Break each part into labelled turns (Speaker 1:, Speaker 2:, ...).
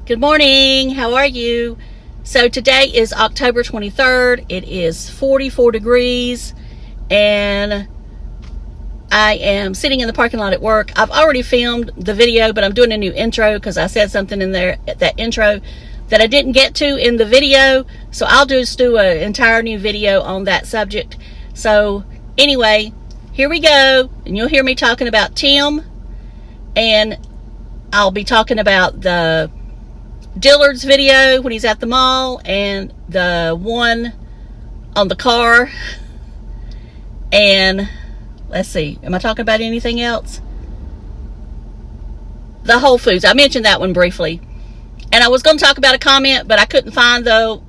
Speaker 1: Good morning. How are you? So today is October 23rd. It is 44 degrees and I am sitting in the parking lot at work. I've already filmed the video, but I'm doing a new intro because I said something in there at that intro that I didn't get to in the video. So I'll just do an entire new video on that subject. So anyway, here we go. And you'll hear me talking about Tim, and I'll be talking about the Dillard's video when he's at the mall and the one on the car. And let's see, am I talking about anything else? The Whole Foods, I mentioned that one briefly. And I was going to talk about a comment, but I couldn't find the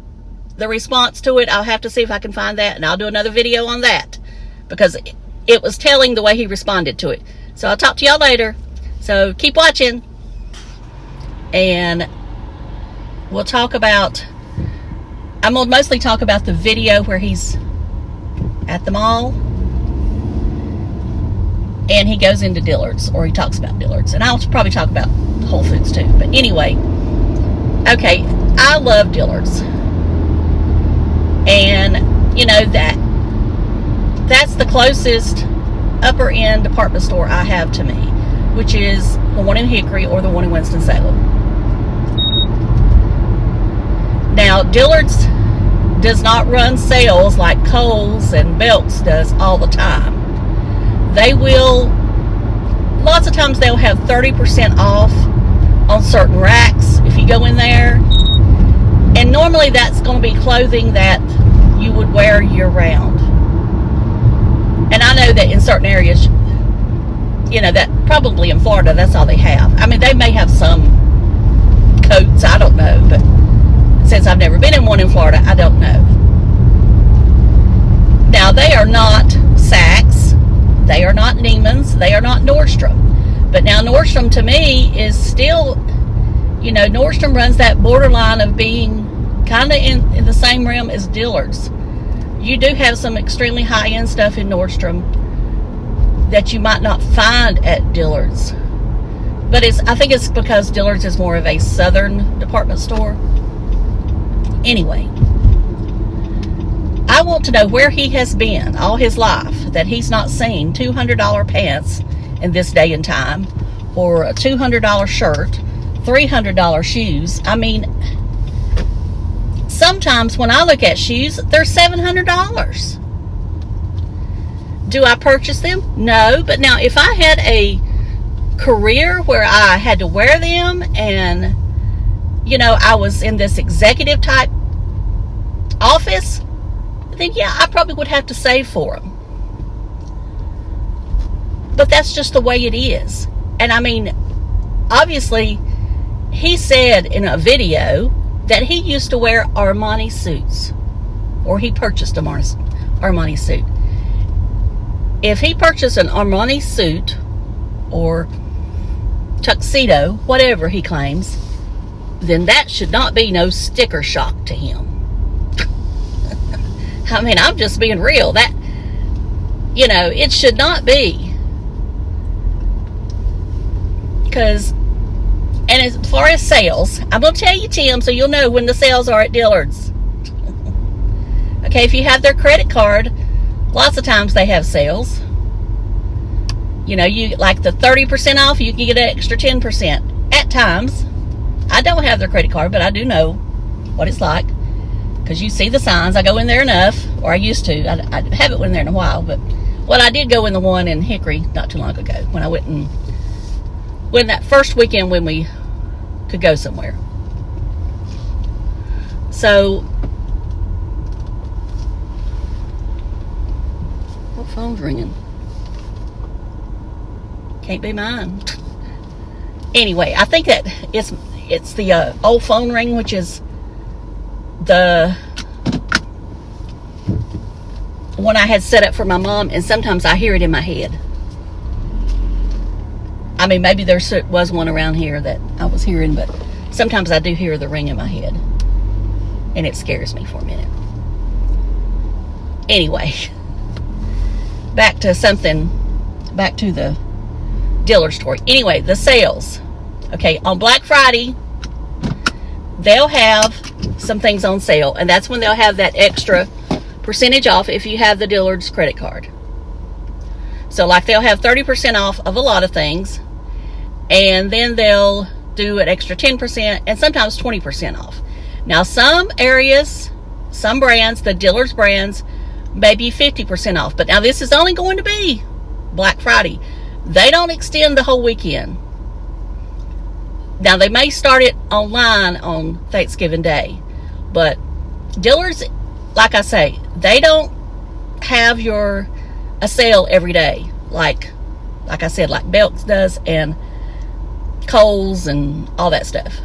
Speaker 1: response to it. I'll have to see if I can find that, and I'll do another video on that because it was telling the way he responded to it. So I'll talk to y'all later. So keep watching, and we'll talk about, I'm going to mostly talk about the video where he's at the mall and he goes into Dillard's, or he talks about Dillard's, and I'll probably talk about Whole Foods too. But anyway, okay, I love Dillard's, and you know that's the closest upper end department store I have to me, which is the one in Hickory or the one in Winston-Salem. Now, Dillard's does not run sales like Kohl's and Belk's does all the time. They will, lots of times they'll have 30% off on certain racks if you go in there. And normally that's going to be clothing that you would wear year-round. And I know that in certain areas, you know, that probably in Florida, that's all they have. I mean, they may have some coats, I don't know, but since I've never been in one in Florida, I don't know. Now, they are not Saks, they are not Neiman's, they are not Nordstrom. But now Nordstrom to me is still, you know, Nordstrom runs that borderline of being kind of in the same realm as Dillard's. You do have some extremely high-end stuff in Nordstrom that you might not find at Dillard's. But I think it's because Dillard's is more of a southern department store. Anyway, I want to know where he has been all his life that he's not seen $200 pants in this day and time, or a $200 shirt, $300 shoes. I mean, sometimes when I look at shoes, they're $700. Do I purchase them? No. But now if I had a career where I had to wear them and, you know, I was in this executive type office, then yeah, I probably would have to save for them. But that's just the way it is. And I mean, obviously, he said in a video that he used to wear Armani suits, or he purchased a Armani suit. If he purchased an Armani suit or tuxedo, whatever he claims, then that should not be no sticker shock to him. I mean, I'm just being real. That, you know, it should not be. Because, and as far as sales, I'm going to tell you, Tim, so you'll know when the sales are at Dillard's. Okay, if you have their credit card, lots of times they have sales. You know, you like the 30% off, you can get an extra 10% at times. I don't have their credit card, but I do know what it's like because you see the signs. I go in there enough, or I used to. I haven't went in there in a while, but well, I did go in the one in Hickory not too long ago when I went and when that first weekend when we could go somewhere. So, what phone's ringing? Can't be mine. Anyway, I think that it's the old phone ring, which is the one I had set up for my mom, and sometimes I hear it in my head. I mean, maybe there was one around here that I was hearing, but sometimes I do hear the ring in my head, and it scares me for a minute. Anyway, back to the Dillard story. Anyway, the sales. Okay, on Black Friday, they'll have some things on sale, and that's when they'll have that extra percentage off if you have the Dillard's credit card. So like they'll have 30% off of a lot of things, and then they'll do an extra 10% and sometimes 20% off. Now some areas, some brands, the Dillard's brands, may be 50% off, but now this is only going to be Black Friday. They don't extend the whole weekend. Now they may start it online on Thanksgiving Day, but Dillard's, like I say, they don't have a sale every day like I said, like Belk's does and Kohl's and all that stuff.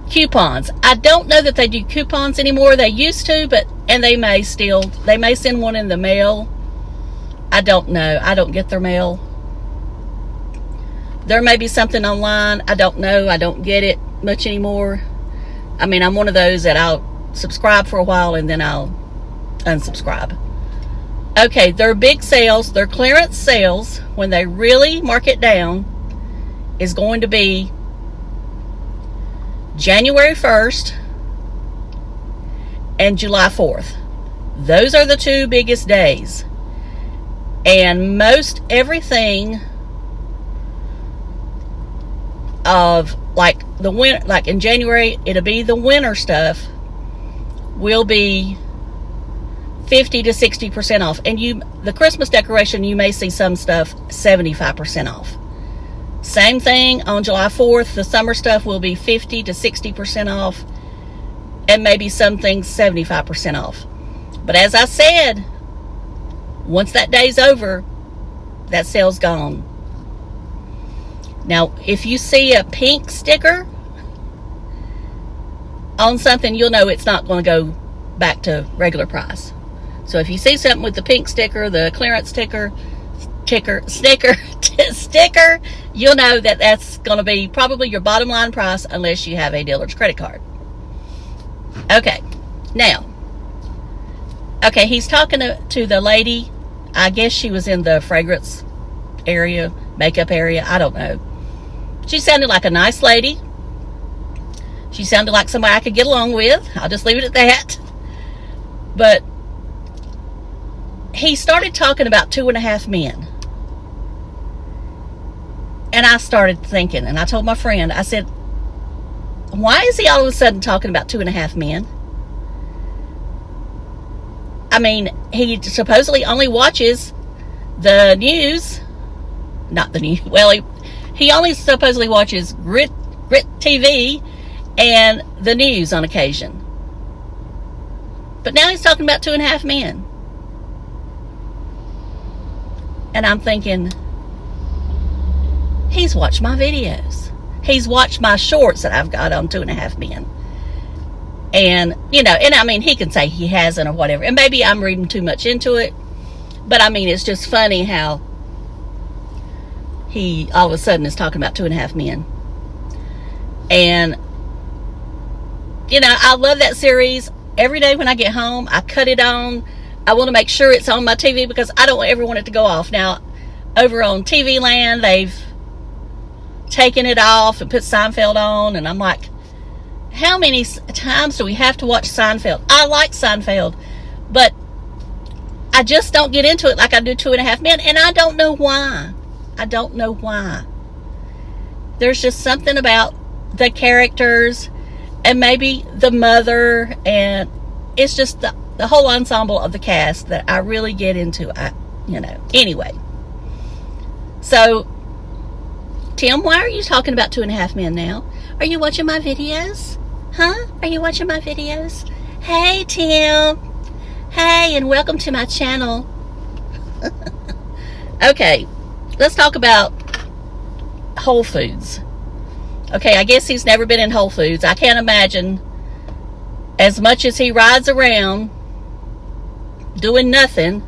Speaker 1: Coupons. I don't know that they do coupons anymore. They used to, and they may send one in the mail. I don't know. I don't get their mail. There may be something online. I don't know. I don't get it much anymore. I mean, I'm one of those that I'll subscribe for a while and then I'll unsubscribe. Okay, their big sales, their clearance sales, when they really mark it down, is going to be January 1st and July 4th. Those are the two biggest days. And most everything of like the winter, like in January, it'll be the winter stuff, will be 50 to 60% off. And the Christmas decoration, you may see some stuff 75% off. Same thing on July 4th. The summer stuff will be 50 to 60% off, and maybe some things 75% off. But as I said, once that day's over, that sale's gone. Now, if you see a pink sticker on something, you'll know it's not going to go back to regular price. So if you see something with the pink sticker, the clearance sticker, you'll know that that's going to be probably your bottom line price unless you have a Dillard's credit card. Okay, now, he's talking to the lady. I guess she was in the fragrance area, makeup area, I don't know. She sounded like a nice lady. She sounded like somebody I could get along with. I'll just leave it at that. But he started talking about 2.5 men. And I started thinking, and I told my friend, I said, why is he all of a sudden talking about 2.5 men? I mean, he supposedly only watches the news. Not the news. Well, he only supposedly watches Grit TV and the news on occasion. But now he's talking about 2.5 men. And I'm thinking, he's watched my videos. He's watched my shorts that I've got on 2.5 men. And, and I mean, he can say he hasn't or whatever. And maybe I'm reading too much into it. But I mean, it's just funny how he all of a sudden is talking about 2.5 men. And, I love that series. Every day when I get home, I cut it on. I want to make sure it's on my TV because I don't ever want it to go off. Now, over on TV Land, they've taken it off and put Seinfeld on. And I'm like, how many times do we have to watch Seinfeld? I like Seinfeld, but I just don't get into it like I do 2.5 Men, and I don't know why. There's just something about the characters and maybe the mother, and it's just the whole ensemble of the cast that I really get into. Anyway. So, Tim, why are you talking about 2.5 Men now? Are you watching my videos? Huh? Are you watching my videos? Hey, Tim. Hey, and welcome to my channel. Okay, let's talk about Whole Foods. Okay, I guess he's never been in Whole Foods. I can't imagine, as much as he rides around doing nothing,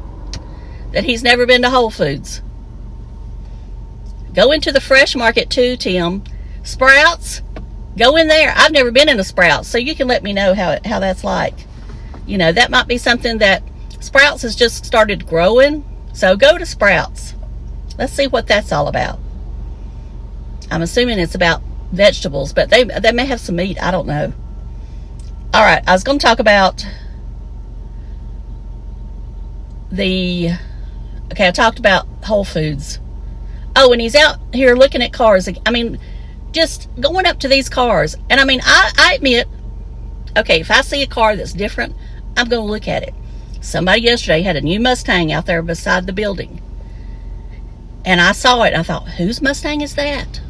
Speaker 1: that he's never been to Whole Foods. Go into the fresh market too, Tim. Sprouts, go in there. I've never been in a Sprouts, so you can let me know how that's like. That might be something that Sprouts has just started growing. So go to Sprouts. Let's see what that's all about. I'm assuming it's about vegetables, but they may have some meat. I don't know. All right, I was going to talk about I talked about Whole Foods. Oh, and he's out here looking at cars. I mean, just going up to these cars. And I mean, I admit, okay, if I see a car that's different, I'm going to look at it. Somebody yesterday had a new Mustang out there beside the building. And I saw it, and I thought, whose Mustang is that?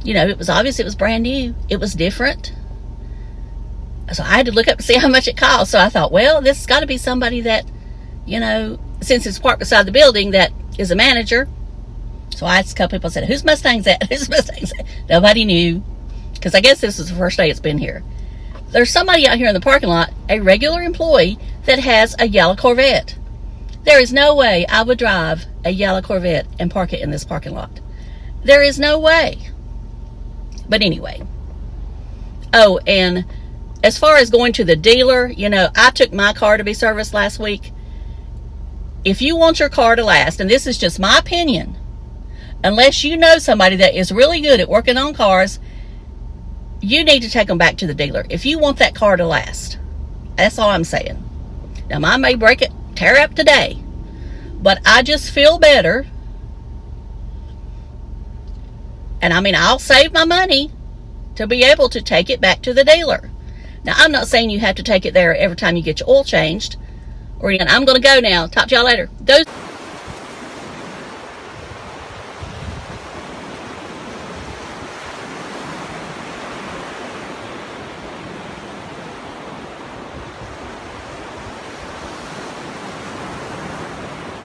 Speaker 1: You know, it was obvious it was brand new. It was different. So I had to look up to see how much it cost. So I thought, well, this has got to be somebody that, you know, since it's parked beside the building, that is a manager. So I asked a couple people, I said, whose Mustang's that? Whose Mustang's that? Nobody knew, because I guess this is the first day it's been here. There's somebody out here in the parking lot, a regular employee, that has a yellow Corvette. There is no way I would drive a yellow Corvette and park it in this parking lot. There is no way. But anyway. Oh, and as far as going to the dealer, you know, I took my car to be serviced last week. If you want your car to last, and this is just my opinion, unless you know somebody that is really good at working on cars, you need to take them back to the dealer if you want that car to last. That's all I'm saying. Now, mine may break it, tear up today, but I just feel better. And I mean, I'll save my money to be able to take it back to the dealer. Now, I'm not saying you have to take it there every time you get your oil changed. Or I'm going to go now. Talk to y'all later. Those